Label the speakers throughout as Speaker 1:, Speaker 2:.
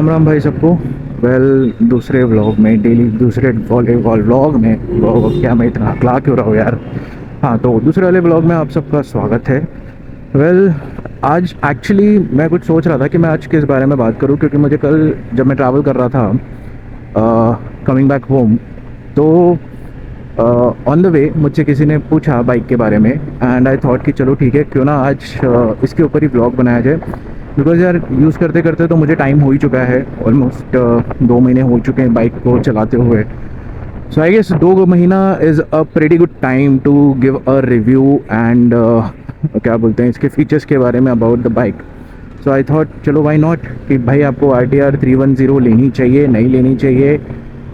Speaker 1: राम राम भाई सबको। दूसरे व्लॉग में डेली दूसरे वॉलीबॉल व्लॉग में क्या मैं इतना अकला क्यों रहा हूँ यार। हाँ, तो दूसरे वाले व्लॉग में आप सबका स्वागत है। आज एक्चुअली मैं कुछ सोच रहा था कि मैं आज किस बारे में बात करूँ, क्योंकि मुझे कल जब मैं ट्रैवल कर रहा था कमिंग बैक होम, तो ऑन द वे मुझसे किसी ने पूछा बाइक के बारे में, एंड आई थॉट कि चलो ठीक है, क्यों ना आज इसके ऊपर ही ब्लॉग बनाया जाए। बिकॉज़ यार यूज़ करते करते तो मुझे टाइम हो ही चुका है, ऑलमोस्ट 2 महीने हो चुके हैं बाइक को चलाते हुए। सो आई गेस 2 महीना is a pretty good time to give a review and क्या बोलते हैं इसके फीचर्स के बारे में about the bike. So I thought चलो वाई नॉट, कि भाई आपको RTR 310 लेनी चाहिए, नहीं लेनी चाहिए,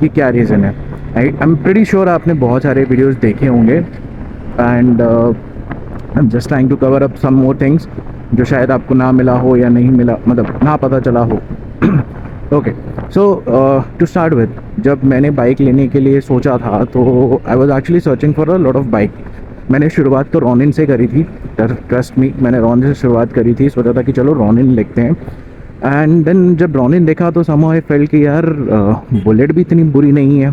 Speaker 1: कि क्या रीज़न है। आई एम प्रीटी श्योर आपने बहुत सारे वीडियोस देखे होंगे, and I am just trying to cover up some more things जो शायद आपको ना मिला हो या नहीं मिला, मतलब ना पता चला हो। Okay, so to start with, जब मैंने बाइक लेने के लिए सोचा था तो I was actually searching for a lot of bike. मैंने शुरुआत तो रॉनिन से करी थी, ट्रस्ट मी, मैंने रॉनिन से शुरुआत करी थी, सोचा था कि चलो रॉनिन लेते हैं। एंड देन जब रॉनिन देखा तो समहाउ आई फेल्ट कि यार बुलेट भी इतनी बुरी नहीं है,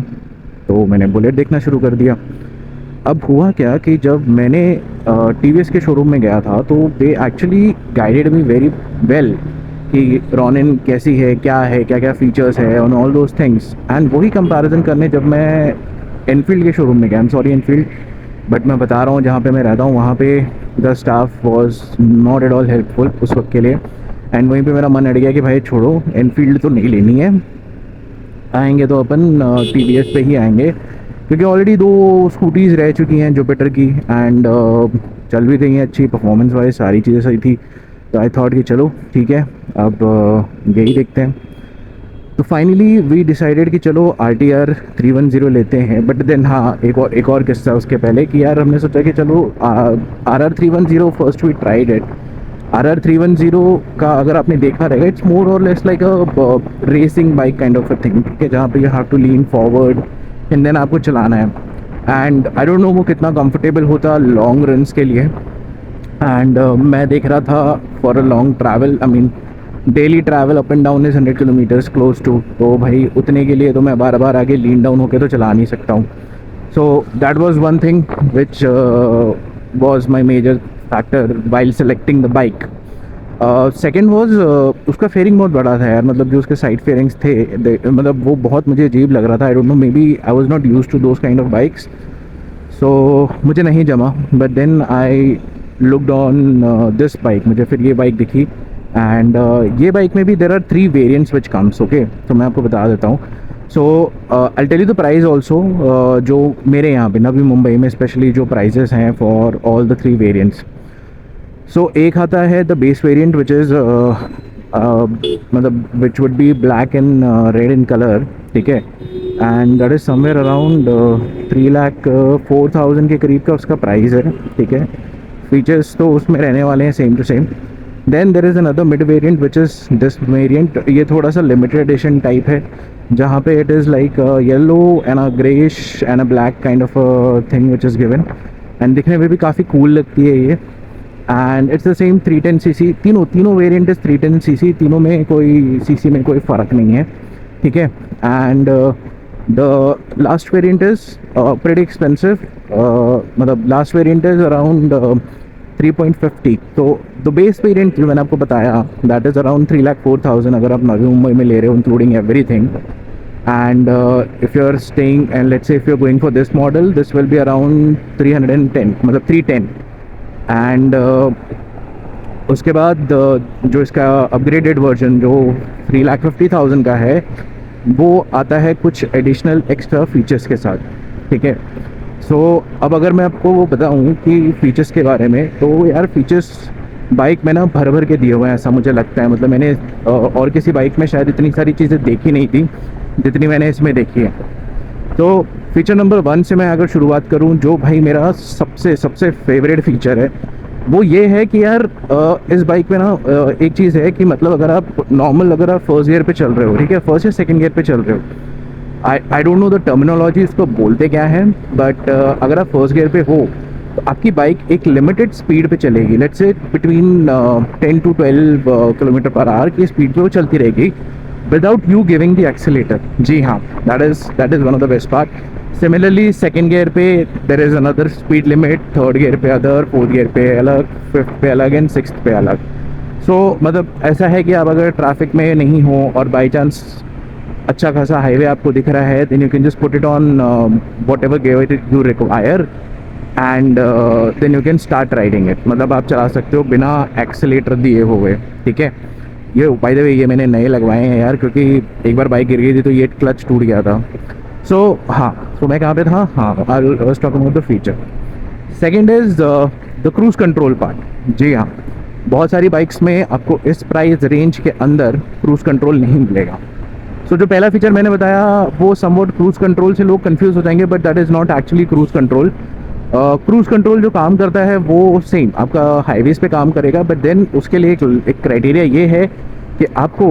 Speaker 1: तो मैंने बुलेट देखना शुरू कर दिया। अब हुआ क्या कि जब मैंने TVS के शोरूम में गया था तो they actually guided me very well कि रॉनिन कैसी है, क्या क्या फीचर्स है on all those things. And वही कंपैरिजन करने जब मैं एनफील्ड के शोरूम में गया, I am sorry Enfield, but मैं बता रहा हूँ जहाँ पे मैं रहता हूँ वहाँ पे the staff was not at all helpful उस वक्त के लिए। एंड वहीं पे मेरा मन अड़ गया कि भाई छोड़ो, एनफील्ड तो नहीं लेनी है, आएंगे तो अपन TVS पे ही आएंगे, क्योंकि ऑलरेडी 2 स्कूटीज़ रह चुकी हैं जुपिटर की, एंड चल भी रही हैं अच्छी, परफॉर्मेंस वाइज सारी चीज़ें सही थी। तो आई थॉट कि चलो ठीक है, अब यही देखते हैं। तो फाइनली वी डिसाइडेड कि चलो RTR 310 लेते हैं। बट देन हाँ, एक और किस्सा उसके पहले कि यार हमने सोचा कि चलो RR 310 first we tried it. RR 310 का अगर आपने देखा रहेगा, it's more or less like a racing bike kind of a thing, ठीक है, जहाँ पे you have to lean forward and then आपको चलाना है। एंड आई डोंट नो वो कितना कंफर्टेबल होता लॉन्ग रन्स के लिए। एंड मैं देख रहा था for a long travel, I mean daily travel up and down is 100 kilometres close to, तो भाई उतने के लिए तो मैं बार बार आगे लीन डाउन होकर तो चला नहीं सकता हूँ। So that was one thing which was my major factor while selecting the bike. Second was उसका फेयरिंग बहुत बड़ा था यार, मतलब जो उसके साइड फेयरिंग्स थे मतलब वो बहुत मुझे अजीब लग रहा था। I don't know, maybe I was not use to those kind of bikes, so मुझे नहीं जमा। But then I looked on this bike, मुझे फिर ये बाइक दिखी, एंड ये बाइक में भी there are 3 variants which comes. Okay, तो मैं आपको बता देता हूँ। So I tell you the price also, जो मेरे यहाँ पे नवी मुंबई में स्पेशली जो प्राइजेस हैं for all the 3 variants. So एक आता है the base variant which is मतलब which would be black and red in colour, ठीक है, and that is somewhere around 3,04,000 के करीब का उसका प्राइस है, ठीक है। फीचर्स तो उसमें रहने वाले हैं same to same. Then there is another mid variant which is this variant, ये थोड़ा सा लिमिटेड एडिशन टाइप है, जहाँ पे it is like yellow and a greyish and a black kind of thing which is given, and दिखने में भी काफ़ी कूल लगती है ये। And it's the same 310cc, तीनों वेरिएंट इज़ 310cc, तीनों में कोई CC में कोई फ़र्क नहीं है, ठीक है। And the last variant is pretty expensive, मतलब लास्ट वेरिएंट इज़ अराउंड 3.50। तो द बेस वेरिएंट जो मैंने आपको बताया दैट इज़ अराउंड 3,04,000 अगर आप नवी मुंबई में ले रहे हो including everything. And if you are staying and let's say if you are going for this model, this will be around 310, मतलब 310। एंड उसके बाद जो इसका अपग्रेडेड वर्जन जो 3,50,000 का है, वो आता है कुछ एडिशनल एक्स्ट्रा फीचर्स के साथ, ठीक है। सो अब अगर मैं आपको वो बताऊँ कि फ़ीचर्स के बारे में, तो यार फ़ीचर्स बाइक में ना भर भर के दिए हुए हैं ऐसा मुझे लगता है। मतलब मैंने और किसी बाइक में शायद इतनी सारी चीज़ें देखी नहीं थी जितनी मैंने इसमें देखी है। तो फीचर नंबर 1 से मैं अगर शुरुआत करूं, जो भाई मेरा सबसे सबसे फेवरेट फीचर है, वो ये है कि यार इस बाइक में ना एक चीज़ है कि मतलब अगर आप नॉर्मल, अगर आप फर्स्ट गियर पे चल रहे हो, ठीक है, फर्स्ट या सेकंड गियर पे चल रहे हो, आई डोंट नो द टर्मिनोलॉजी इसको बोलते क्या है, बट अगर आप फर्स्ट गियर पे हो तो आपकी बाइक एक लिमिटेड स्पीड पे चलेगी, let's say between 10 to 12 kilometre per hour की स्पीड पे वो चलती रहेगी। without you giving the accelerator. जी हाँ, that is one of the best part. Similarly, second gear पे there is another speed limit, third gear पे other, fourth gear पे अलग, fifth पे अलग and sixth पे अलग. So मतलब ऐसा है कि आप अगर ट्रैफिक में नहीं हो और बाई चांस अच्छा खासा हाईवे आपको दिख रहा है, then you can just put it on whatever gear you require and then you can start riding it. मतलब आप चला सकते हो बिना एक्सीलेटर दिए हुए, ठीक है। ये बाय द वे ये मैंने नए लगवाए हैं यार, क्योंकि एक बार बाइक गिर गई थी तो ये क्लच टूट गया था। सो हाँ, तो मैं कहाँ पे था, हाँ, I was talking about the feature. Second is the cruise control part. जी हाँ, बहुत सारी बाइक्स में आपको इस प्राइस रेंज के अंदर क्रूज़ कंट्रोल नहीं मिलेगा। सो जो पहला फीचर मैंने बताया वो समवॉट क्रूज़ कंट्रोल से लोग कंफ्यूज हो जाएंगे, but that is not actually cruise control. Cruise control जो काम करता है वो सेम आपका हाईवेज़ पे काम करेगा, बट देन उसके लिए एक क्राइटेरिया ये है कि आपको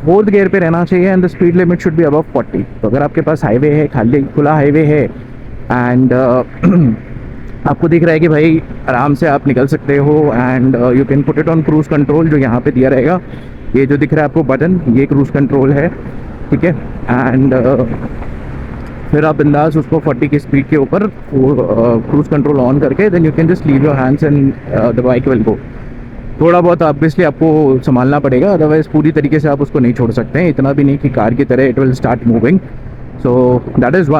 Speaker 1: फोर्थ गियर पे रहना चाहिए and the speed limit should be above 40। तो अगर आपके पास हाईवे है, खाली खुला हाईवे है एंड आपको दिख रहा है कि भाई आराम से आप निकल सकते हो and you can put it on cruise control, जो यहाँ पे दिया रहेगा, ये जो दिख रहा है आपको बटन, ये क्रूज़ कंट्रोल है, ठीक है। एंड फिर आप बिंदास उसको 40 की स्पीड के ऊपर क्रूज़ कंट्रोल ऑन करके then you can just leave your hands and the bike will go. थोड़ा बहुत ऑब्वियसली आपको संभालना पड़ेगा, अदरवाइज़ पूरी तरीके से आप उसको नहीं छोड़ सकते हैं, इतना भी नहीं कि कार की तरह it will start moving. So that is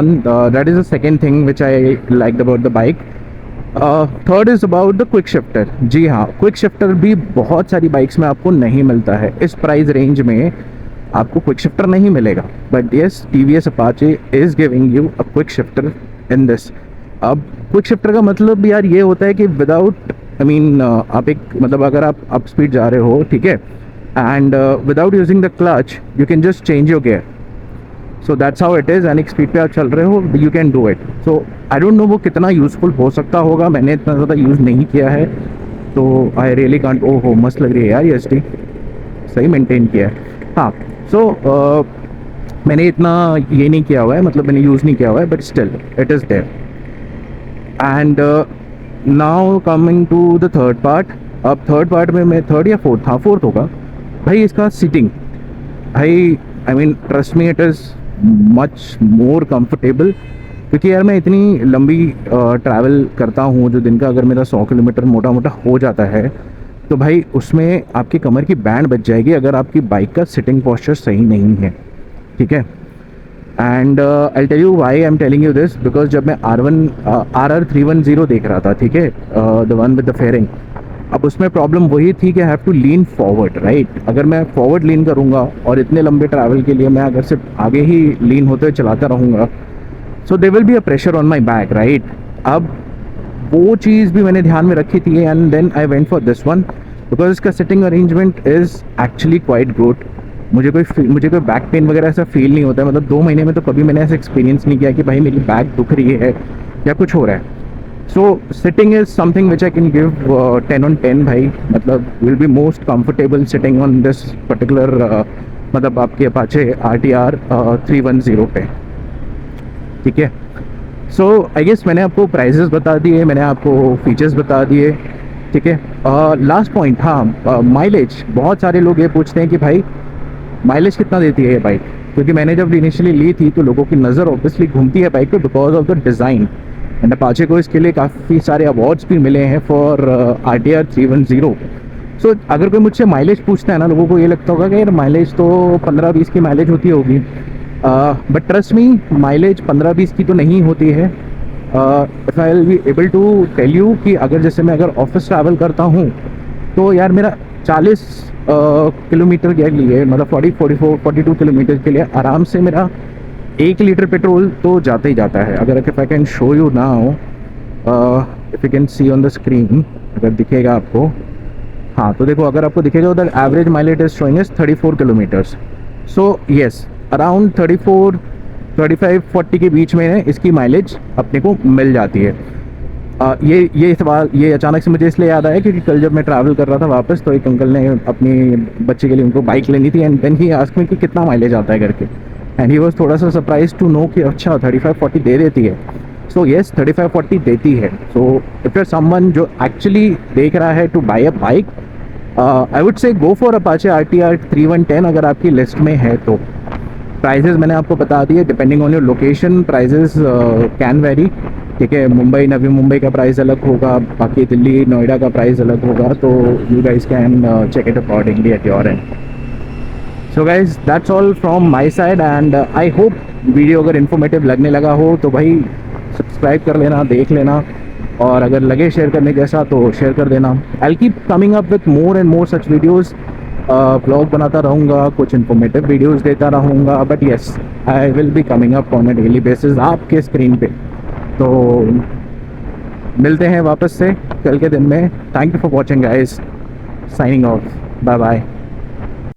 Speaker 1: the second thing which I like about the bike. Third is about the quick shifter. जी हाँ, क्विक शिफ्टर भी बहुत सारी बाइक्स में आपको नहीं मिलता है। इस प्राइस रेंज में आपको क्विक शिफ्टर नहीं मिलेगा, but yes TVS Apache is giving you a quick shifter in this. अब क्विक शिफ्टर का मतलब यार ये होता है कि विदाउट आप एक मतलब अगर आप अप स्पीड जा रहे हो, ठीक है, and without using the clutch you can just change your gear. So that's how it is. And एक स्पीड पे आप चल रहे हो, you can do it. So I don't no वो कितना यूज़फुल हो सकता होगा, मैंने इतना ज़्यादा यूज़ नहीं किया है, तो आई रियली कांट। ओहो, मस्त लग रही है यार ये SD, सही मेंटेन किया है। हाँ, सो मैंने इतना ये नहीं किया हुआ है, मतलब मैंने यूज़ नहीं किया हुआ है, but still it is there. And now coming to the third part. अब थर्ड पार्ट में मैं थर्ड या फोर्थ, हाँ फोर्थ होगा भाई, इसका सीटिंग। भाई trust me, it is much more comfortable, क्योंकि यार मैं इतनी लंबी ट्रैवल करता हूँ जो दिन का अगर मेरा 100 किलोमीटर मोटा मोटा हो जाता है, तो भाई उसमें आपकी कमर की बैंड बच जाएगी अगर आपकी बाइक का सिटिंग पोस्चर सही नहीं है, ठीक है। And I tell you why I am telling you this, because जब मैं RR310 देख रहा था, ठीक है, the one with the fairing, अब उसमें प्रॉब्लम वही थी कि I have to lean forward, right. अगर मैं फॉरवर्ड लीन करूँगा और इतने लंबे ट्रैवल के लिए मैं अगर सिर्फ आगे ही लीन होते हुए चलाता रहूँगा, so there will be a pressure on my back, right. अब वो चीज़ भी मैंने ध्यान में रखी थी and then I went for this one, because इसका sitting arrangement is actually quite good. मुझे कोई बैक पेन वगैरह ऐसा फील नहीं होता है, मतलब 2 महीने में तो कभी मैंने ऐसा एक्सपीरियंस नहीं किया कि भाई मेरी बैक दुख रही है या कुछ हो रहा है। So sitting is something which I can give 10 on 10 भाई, मतलब will be most comfortable sitting on this particular मतलब आपके Apache RTR 310 पे, ठीक है। सो आई गेस मैंने आपको प्राइजेस बता दिए, मैंने आपको फीचर्स बता दिए, ठीक है। लास्ट पॉइंट, हाँ, माइलेज। बहुत सारे लोग ये पूछते हैं कि भाई माइलेज कितना देती है ये बाइक, क्योंकि मैंने जब इनिशियली ली थी तो लोगों की नज़र ऑब्वियसली घूमती है बाइक पे because of the design, and Apache को इसके लिए काफ़ी सारे अवार्ड्स भी मिले हैं फॉर RTR 310। सो अगर कोई मुझसे माइलेज पूछता है ना, लोगों को ये लगता होगा कि यार माइलेज तो 15-20 की माइलेज होती होगी, बट ट्रस्ट मी, माइलेज 15-20 की तो नहीं होती है। If I will be able to tell you कि अगर जैसे मैं अगर ऑफिस ट्रैवल करता हूँ तो यार मेरा 40 किलोमीटर के लिए, मतलब 42 किलोमीटर के लिए आराम से मेरा 1 लीटर पेट्रोल तो जाता ही जाता है। अगर if I can show you now, if you can see on the screen, अगर दिखेगा आपको, हाँ तो देखो, अगर आपको दिखेगा उधर average mileage is showing is 34 kilometres. So yes, around 34, 35, 40 के बीच में इसकी माइलेज अपने को मिल जाती है। ये सवाल ये अचानक से मुझे इसलिए याद आया क्योंकि कल जब मैं ट्रैवल कर रहा था वापस, तो एक अंकल ने अपनी बच्चे के लिए उनको बाइक लेनी थी and then he asked me कि कितना माइलेज आता है करके, एंड ही वाज थोड़ा सा सरप्राइज टू नो कि अच्छा 35-40 दे देती है। सो येस, 35-40 देती है। So if you are someone जो एक्चुअली देख रहा है to buy a bike, I would say go for Apache RTR 3110 अगर आपकी लिस्ट में है तो। प्राइजेस मैंने आपको बता दिए, depending on your location prices can vary. ठीक है, मुंबई नवी मुंबई का प्राइस अलग होगा, बाकी दिल्ली नोएडा का प्राइस अलग होगा, तो you guys can check it accordingly at your end. So guys that's all from my side and I hope video अगर इन्फॉर्मेटिव लगने लगा हो तो भाई सब्सक्राइब कर लेना, देख लेना, और अगर लगे शेयर करने जैसा तो शेयर कर देना। I keep coming up with more and more such videos. Blog बनाता रहूँगा, कुछ इन्फॉर्मेटिव वीडियोज़ देता रहूँगा, but yes I will be coming up on a daily basis आपके स्क्रीन पे। तो मिलते हैं वापस से कल के दिन में। Thank you for watching guys, signing off, bye bye.